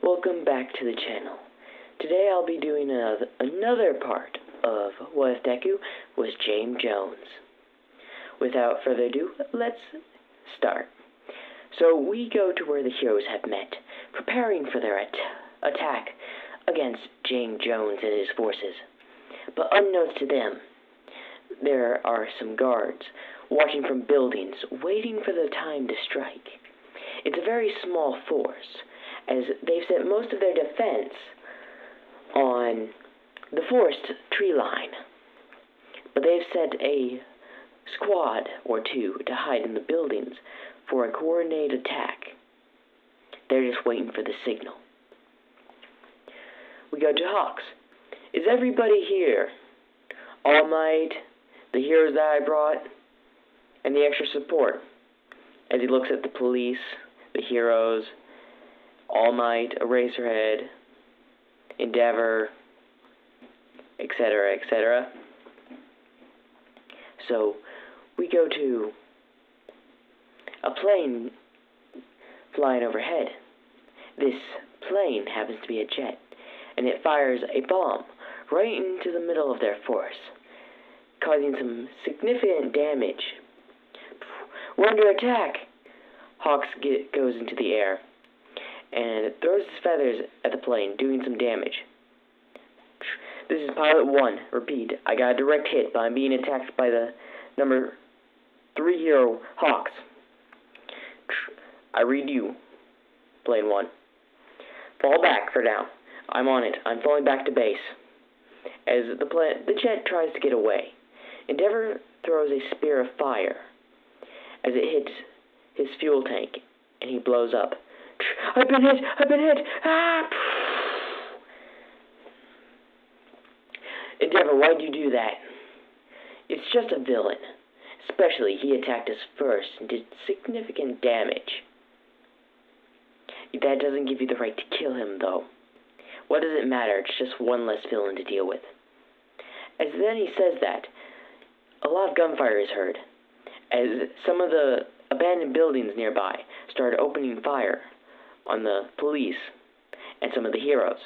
Welcome back to the channel. Today I'll be doing another part of What If Deku Was James Jones. Without further ado, let's start. So we go to where the heroes have met, preparing for their attack against James Jones and his forces. But unbeknownst to them, there are some guards watching from buildings, waiting for the time to strike. It's a very small force, as they've set most of their defense on the forest tree line. But they've set a squad or two to hide in the buildings for a coordinated attack. They're just waiting for the signal. We go to Hawks. Is everybody here? All Might, the heroes that I brought, and the extra support. As he looks at the police, the heroes, All Might, Eraserhead, Endeavor, etc., etc. So, we go to a plane flying overhead. This plane happens to be a jet, and it fires a bomb right into the middle of their force, causing some significant damage. We're under attack! Hawks goes into the air and throws his feathers at the plane, doing some damage. This is Pilot 1. Repeat, I got a direct hit, but I'm being attacked by the number 3 hero, Hawks. I read you, Plane 1. Fall back for now. I'm on it. I'm falling back to base. As the jet tries to get away, Endeavor throws a spear of fire as it hits his fuel tank, and he blows up. I've been hit! I've been hit! Ah! Endeavor, why'd you do that? It's just a villain. Especially, he attacked us first and did significant damage. That doesn't give you the right to kill him, though. What does it matter? It's just one less villain to deal with. As then he says that, a lot of gunfire is heard, as some of the abandoned buildings nearby started opening fire on the police and some of the heroes.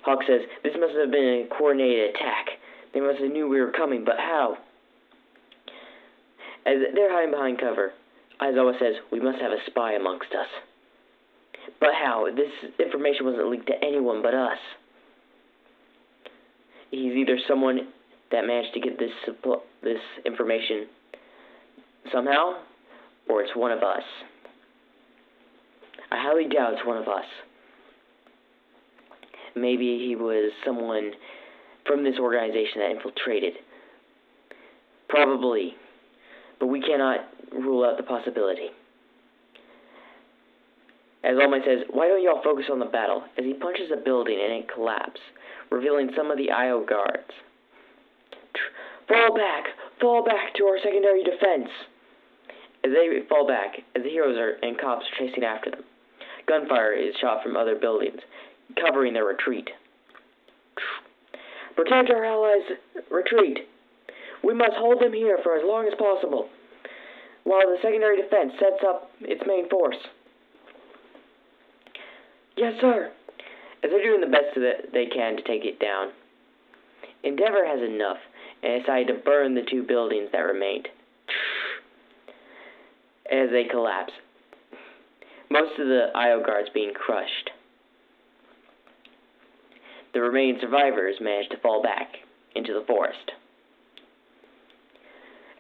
Hawk says, this must have been a coordinated attack. They must have knew we were coming, but how? As they're hiding behind cover, Aizawa says, we must have a spy amongst us. But how? This information wasn't leaked to anyone but us. He's either someone that managed to get this information somehow, or it's one of us. I highly doubt it's one of us. Maybe he was someone from this organization that infiltrated. Probably. But we cannot rule out the possibility. As All Might says, why don't y'all focus on the battle? As he punches a building and it collapses, revealing some of the IO guards. Fall back to our secondary defense. As they fall back, as the heroes and cops are chasing after them, gunfire is shot from other buildings, covering their retreat. Protect our allies' retreat. We must hold them here for as long as possible, while the secondary defense sets up its main force. Yes, sir. As they're doing the best that they can to take it down, Endeavor has enough and decided to burn the 2 buildings that remained as they collapse, most of the IO guards being crushed. The remaining survivors managed to fall back into the forest.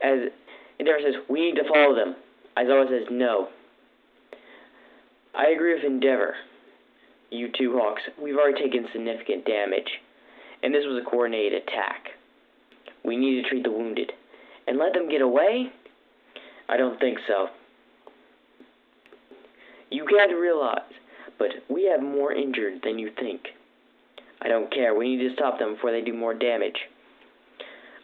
As Endeavor says, we need to follow them. Aizawa says, no. I agree with Endeavor. You 2 Hawks, we've already taken significant damage, and this was a coordinated attack. We need to treat the wounded. And let them get away? I don't think so. You can't realize, but we have more injured than you think. I don't care. We need to stop them before they do more damage.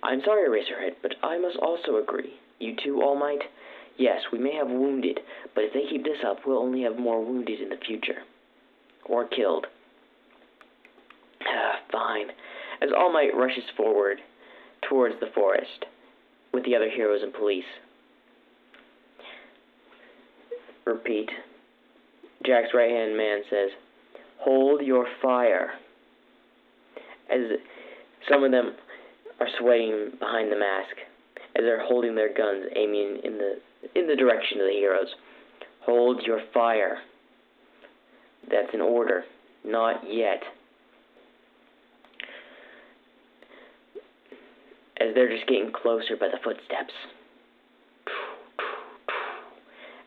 I'm sorry, Eraserhead, but I must also agree. You 2 All Might? Yes, we may have wounded, but if they keep this up, we'll only have more wounded in the future. Or killed. Fine. As All Might rushes forward towards the forest with the other heroes and police. Repeat. Jack's right-hand man says, "Hold your fire." As some of them are swaying behind the mask, as they're holding their guns, aiming in the direction of the heroes. Hold your fire. That's an order. Not yet. As they're just getting closer by the footsteps.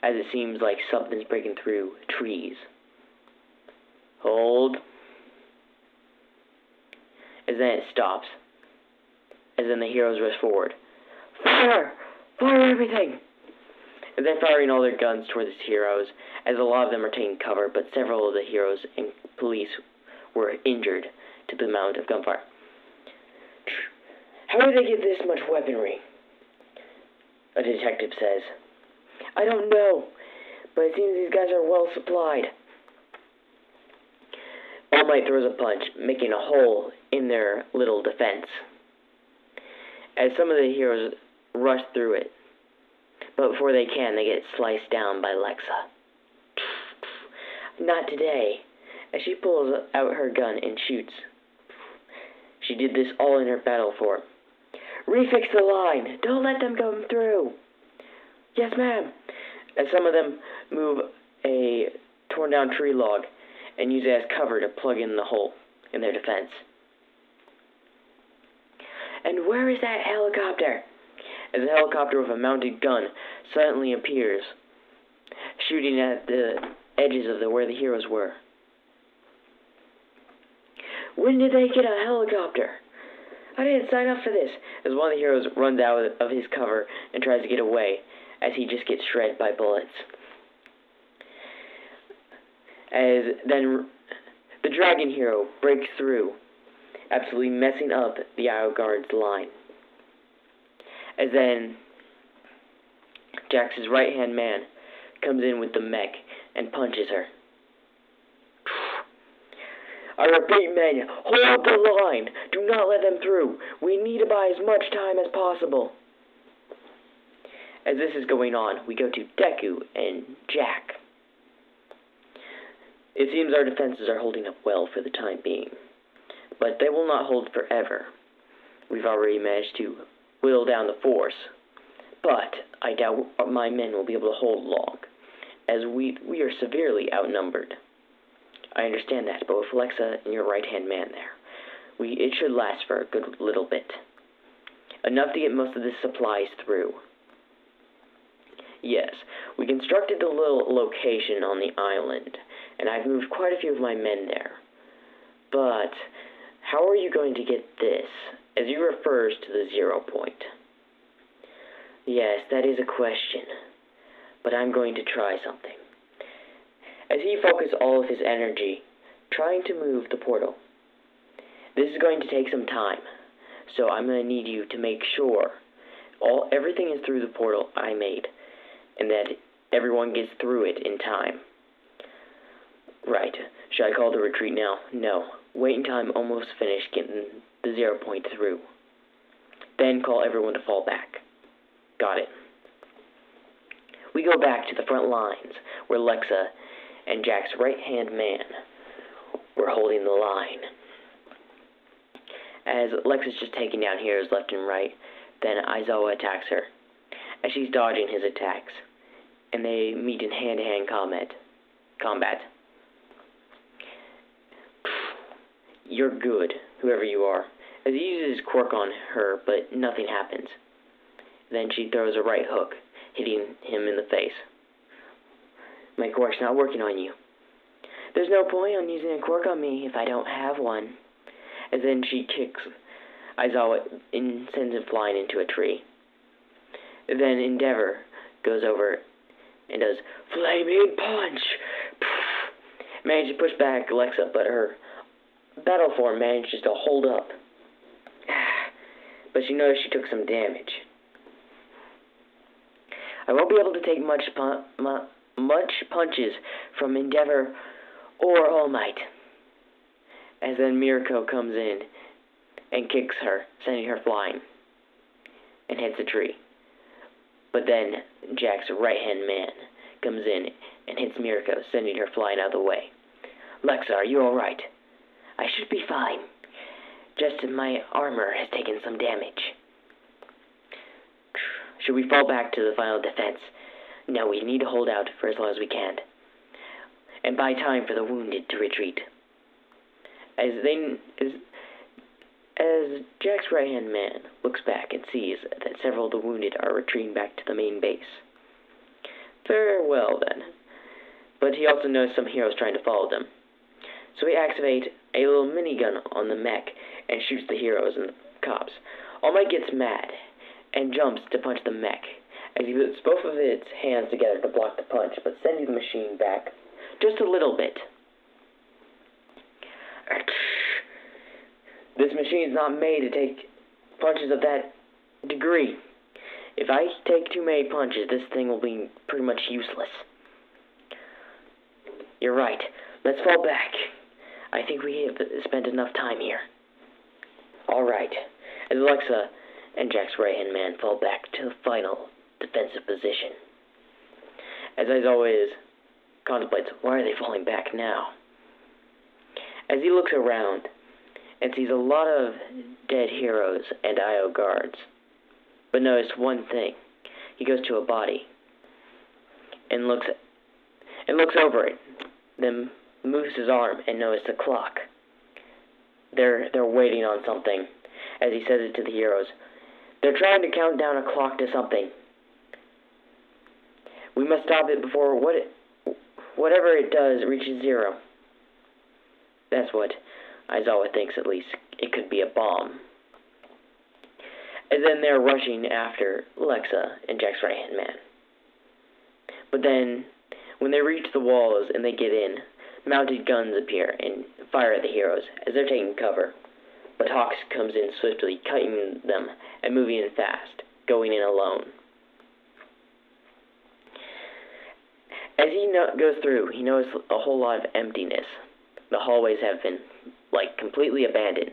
As it seems like something's breaking through trees. Hold. As then it stops. As then the heroes rush forward. Fire! Fire everything! As they're firing all their guns toward the heroes, as a lot of them are taking cover, but several of the heroes and police were injured to the amount of gunfire. How do they get this much weaponry? A detective says. I don't know, but it seems these guys are well supplied. All Might throws a punch, making a hole in their little defense. As some of the heroes rush through it, but before they can, they get sliced down by Lexa. Not today, as she pulls out her gun and shoots. She did this all in her battle form. Refix the line! Don't let them come through! Yes, ma'am! As some of them move a torn-down tree log and use it as cover to plug in the hole in their defense. And where is that helicopter? As a helicopter with a mounted gun suddenly appears, shooting at the edges of where the heroes were. When did they get a helicopter? I didn't sign up for this. As one of the heroes runs out of his cover and tries to get away, as he just gets shredded by bullets. As then the dragon hero breaks through, absolutely messing up the Isle Guard's line. As then Jax's right-hand man comes in with the mech and punches her. I repeat, men, hold the line. Do not let them through. We need to buy as much time as possible. As this is going on, we go to Deku and Jack. It seems our defenses are holding up well for the time being, but they will not hold forever. We've already managed to whittle down the force, but I doubt my men will be able to hold long, as we are severely outnumbered. I understand that, but with Lexa and your right-hand man there, it should last for a good little bit. Enough to get most of the supplies through. Yes, we constructed a little location on the island, and I've moved quite a few of my men there. But how are you going to get this, as he refers to the 0 point? Yes, that is a question, but I'm going to try something. As he focuses all of his energy trying to move the portal. This is going to take some time, so I'm going to need you to make sure everything is through the portal I made, and that everyone gets through it in time. Right. Should I call the retreat now? No. Wait until I'm almost finished getting the 0 point through. Then call everyone to fall back. Got it. We go back to the front lines, where Lexa and Jack's right-hand man were holding the line. As Lexa's just taking down heroes left and right, then Aizawa attacks her, as she's dodging his attacks, and they meet in hand-to-hand combat. You're good, whoever you are, as he uses his quirk on her, but nothing happens. Then she throws a right hook, hitting him in the face. My quirk's not working on you. There's no point on using a quirk on me if I don't have one. As then she kicks Aizawa and sends him flying into a tree. Then Endeavor goes over and does Flaming Punch! Managed to push back Lexa, but her battle form manages to hold up. But she noticed she took some damage. I won't be able to take much punches from Endeavor or All Might. As then Mirko comes in and kicks her, sending her flying, and hits a tree. But then Jack's right-hand man comes in and hits Mirko, sending her flying out of the way. Lexa, are you alright? I should be fine. Just my armor has taken some damage. Should we fall back to the final defense? No, we need to hold out for as long as we can, and buy time for the wounded to retreat. As Jack's right-hand man looks back and sees that several of the wounded are retreating back to the main base. Very well, then. But he also knows some heroes trying to follow them. So he activates a little minigun on the mech and shoots the heroes and the cops. All Might gets mad and jumps to punch the mech, as he puts both of its hands together to block the punch, but sending the machine back just a little bit. This machine is not made to take punches of that degree. If I take too many punches, this thing will be pretty much useless. You're right. Let's fall back. I think we have spent enough time here. Alright. As Alexa and Jack's right-hand man fall back to the final defensive position. As always contemplates, why are they falling back now? As he looks around and sees a lot of dead heroes and IO guards, but noticed one thing. He goes to a body and looks over it, then moves his arm and notices the clock. They're waiting on something, as he says it to the heroes. They're trying to count down a clock to something. We must stop it before whatever it does reaches zero. That's what Aizawa thinks, at least. It could be a bomb. And then they're rushing after Lexa and Jack's right-hand man. But then, when they reach the walls and they get in, mounted guns appear and fire at the heroes as they're taking cover. But Hawks comes in swiftly, cutting them and moving in fast, going in alone. As he goes through, he notices a whole lot of emptiness. The hallways have been, completely abandoned,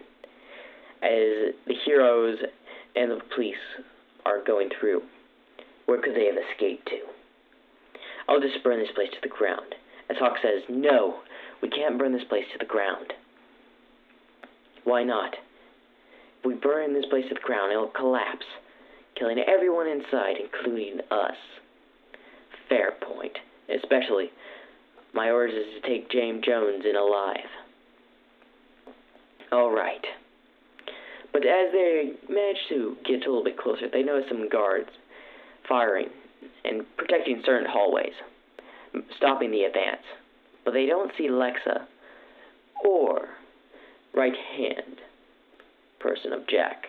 as the heroes and the police are going through. Where could they have escaped to? I'll just burn this place to the ground. As Hawk says, no, we can't burn this place to the ground. Why not? If we burn this place to the ground, it'll collapse, killing everyone inside, including us. Fair point. Especially, my orders is to take James Jones in alive. Alright. But as they manage to get a little bit closer, they notice some guards firing and protecting certain hallways, stopping the advance. But they don't see Lexa or right-hand person of Jack.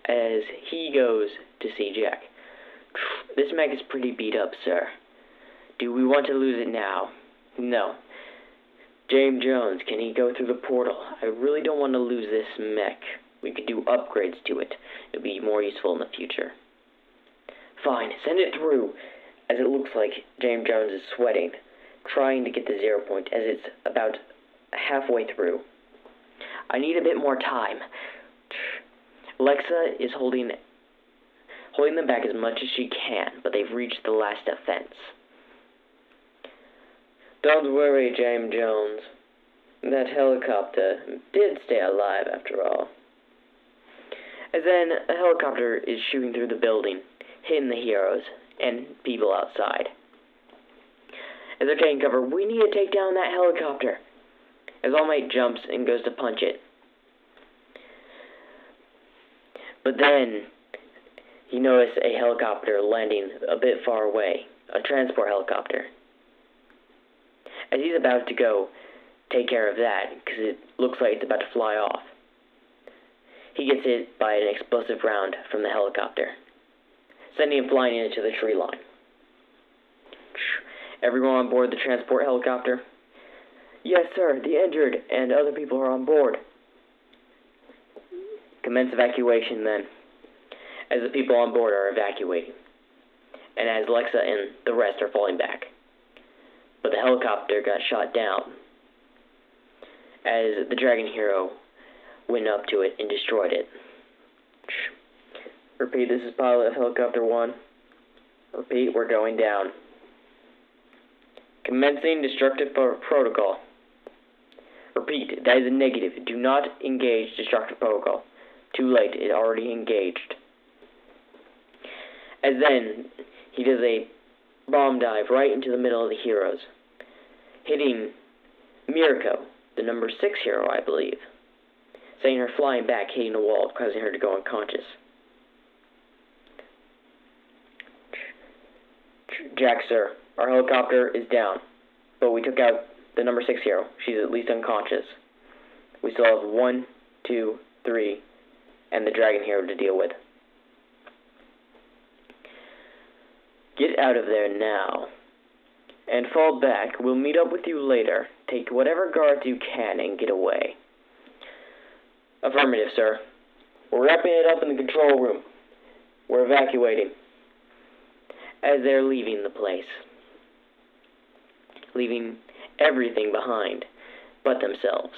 As he goes to see Jack. This mech is pretty beat up, sir. Do we want to lose it now? No. James Jones, can he go through the portal? I really don't want to lose this mech. We could do upgrades to it. It'll be more useful in the future. Fine, send it through. As it looks like James Jones is sweating, trying to get the 0 point, as it's about halfway through. I need a bit more time. Alexa is holding them back as much as she can, but they've reached the last defense. Don't worry, James Jones. That helicopter did stay alive after all. As then a helicopter is shooting through the building, hitting the heroes and people outside. As they're taking cover, we need to take down that helicopter. As All Might jumps and goes to punch it. But then he noticed a helicopter landing a bit far away, a transport helicopter. As he's about to go take care of that, because it looks like it's about to fly off, he gets hit by an explosive round from the helicopter, sending him flying into the tree line. Everyone on board the transport helicopter? Yes, sir, the injured and other people are on board. Commence evacuation then, as the people on board are evacuating, and as Lexa and the rest are falling back. But the helicopter got shot down, as the Dragon Hero went up to it and destroyed it. Repeat, this is pilot of Helicopter 1. Repeat, we're going down. Commencing destructive protocol. Repeat, that is a negative. Do not engage destructive protocol. Too late, it already engaged. As then, he does a bomb dive right into the middle of the heroes, hitting Mirko, the number 6 hero, I believe, sending her flying back, hitting the wall, causing her to go unconscious. Jack, sir, our helicopter is down, but we took out the number 6 hero. She's at least unconscious. We still have 1, 2, 3, and the dragon hero to deal with. Get out of there now, and fall back. We'll meet up with you later. Take whatever guards you can and get away. Affirmative, sir. We're wrapping it up in the control room. We're evacuating. As they're leaving the place, leaving everything behind but themselves.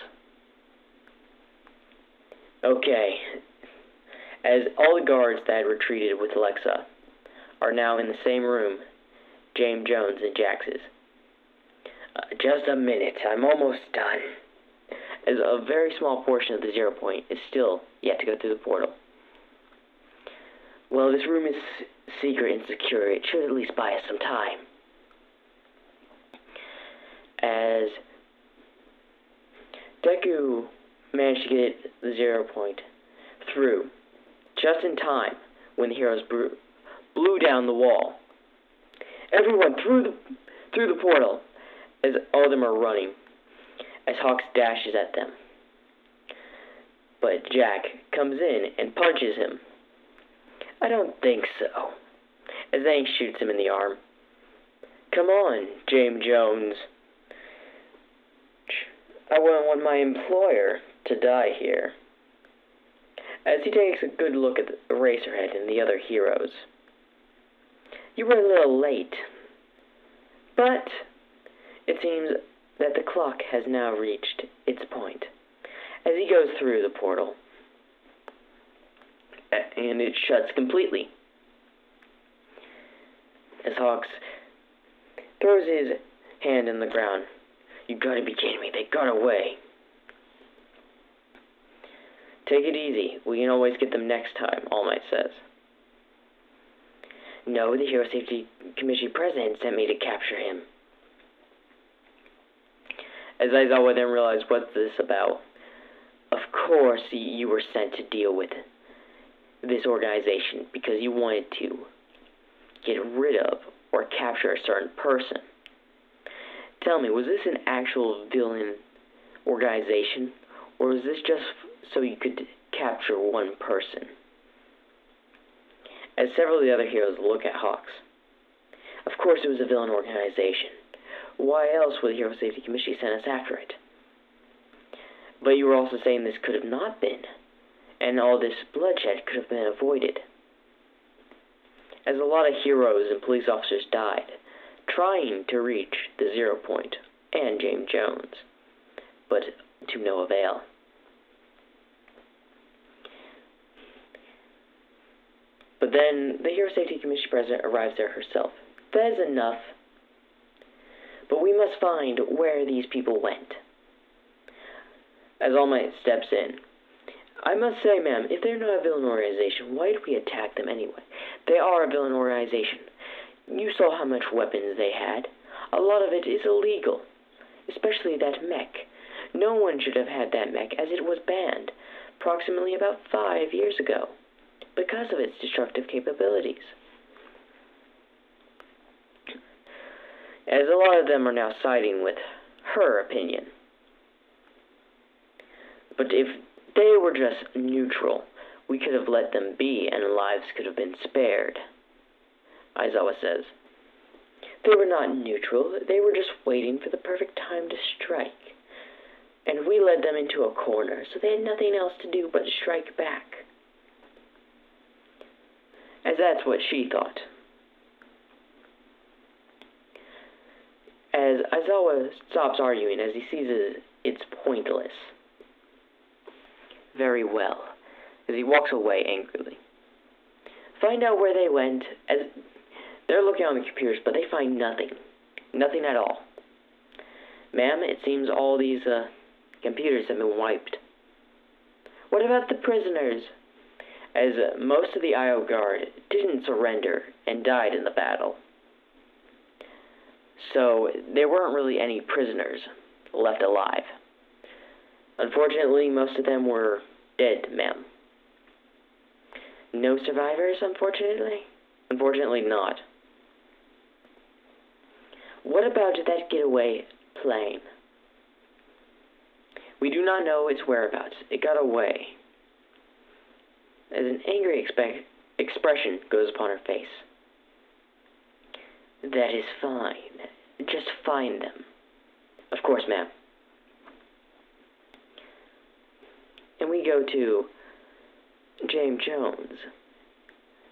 Okay, as all the guards that had retreated with Alexa are now in the same room, James Jones and Jax's. Just a minute, I'm almost done. As a very small portion of the 0 point is still yet to go through the portal. Well, this room is secret and secure. It should at least buy us some time. As Deku managed to get the 0 point through just in time when the heroes blew down the wall. Everyone through the portal as all of them are running, as Hawks dashes at them. But Jack comes in and punches him. I don't think so. As Zhang shoots him in the arm. Come on, James Jones. I wouldn't want my employer to die here. As he takes a good look at Eraserhead and the other heroes. You were a little late. But it seems that the clock has now reached its point. As he goes through the portal. And it shuts completely. As Hawks throws his hand in the ground. You gotta be kidding me, they got away. Take it easy, we can always get them next time, All Might says. No, the Hero Safety Commission president sent me to capture him. As Aizawa then realized, what's this about? Of course you were sent to deal with this organization because you wanted to get rid of or capture a certain person. Tell me, was this an actual villain organization, or was this just so you could capture one person? As several of the other heroes look at Hawks. Of course it was a villain organization. Why else would the Hero Safety Commission send us after it? But you were also saying this could have not been, and all this bloodshed could have been avoided. As a lot of heroes and police officers died, trying to reach the 0 point and James Jones, but to no avail. But then the Hero Safety Commission president arrives there herself. That is enough. But we must find where these people went. As All Might steps in. I must say, ma'am, if they're not a villain organization, why did we attack them anyway? They are a villain organization. You saw how much weapons they had. A lot of it is illegal, especially that mech. No one should have had that mech, as it was banned approximately about 5 years ago because of its destructive capabilities. As a lot of them are now siding with her opinion. But if they were just neutral, we could have let them be and lives could have been spared, Aizawa says. They were not neutral, they were just waiting for the perfect time to strike. And we led them into a corner, so they had nothing else to do but strike back. As that's what she thought. As Aizawa stops arguing, as he sees it's pointless. Very well, as he walks away angrily. Find out where they went, as They're looking on the computers, but they find nothing. Nothing at all. Ma'am, it seems all these computers have been wiped. What about the prisoners? As most of the IO Guard didn't surrender and died in the battle. So there weren't really any prisoners left alive. Unfortunately, most of them were dead, ma'am. No survivors, unfortunately? Unfortunately not. What about that getaway plane? We do not know its whereabouts. It got away. As an angry expression goes upon her face. That is fine. Just find them. Of course, ma'am. And we go to James Jones,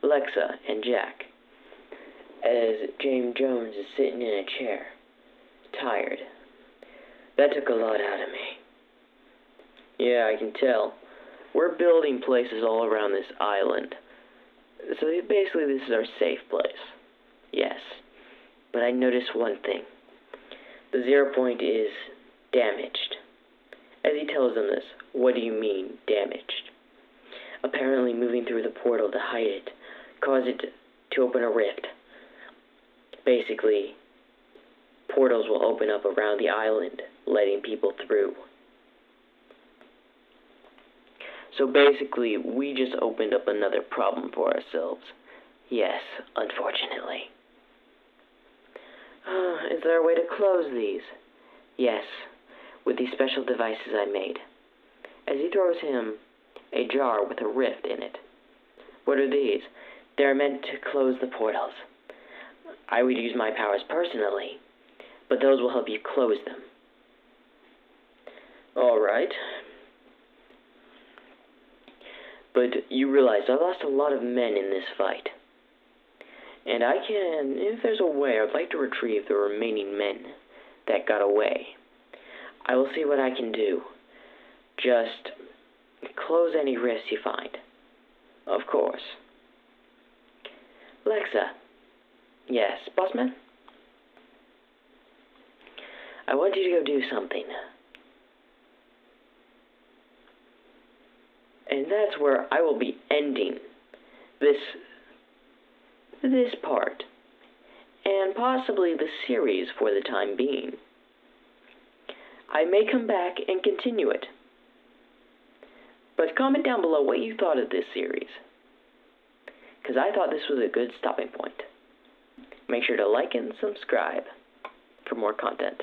Alexa, and Jack. As James Jones is sitting in a chair, tired. That took a lot out of me. Yeah, I can tell. We're building places all around this island. So basically this is our safe place. Yes. But I noticed one thing. The 0 point is damaged. As he tells them this, what do you mean, damaged? Apparently moving through the portal to hide it caused it to open a rift. Basically, portals will open up around the island, letting people through. So basically, we just opened up another problem for ourselves. Yes, unfortunately. Is there a way to close these? Yes, with these special devices I made. As he throws him a jar with a rift in it. What are these? They're meant to close the portals. I would use my powers personally, but those will help you close them. Alright. But you realize I lost a lot of men in this fight. And I can, if there's a way, I'd like to retrieve the remaining men that got away. I will see what I can do. Just close any rifts you find. Of course. Alexa. Yes, bossman? I want you to go do something. And that's where I will be ending this part, and possibly the series for the time being. I may come back and continue it. But comment down below what you thought of this series, because I thought this was a good stopping point. Make sure to like and subscribe for more content.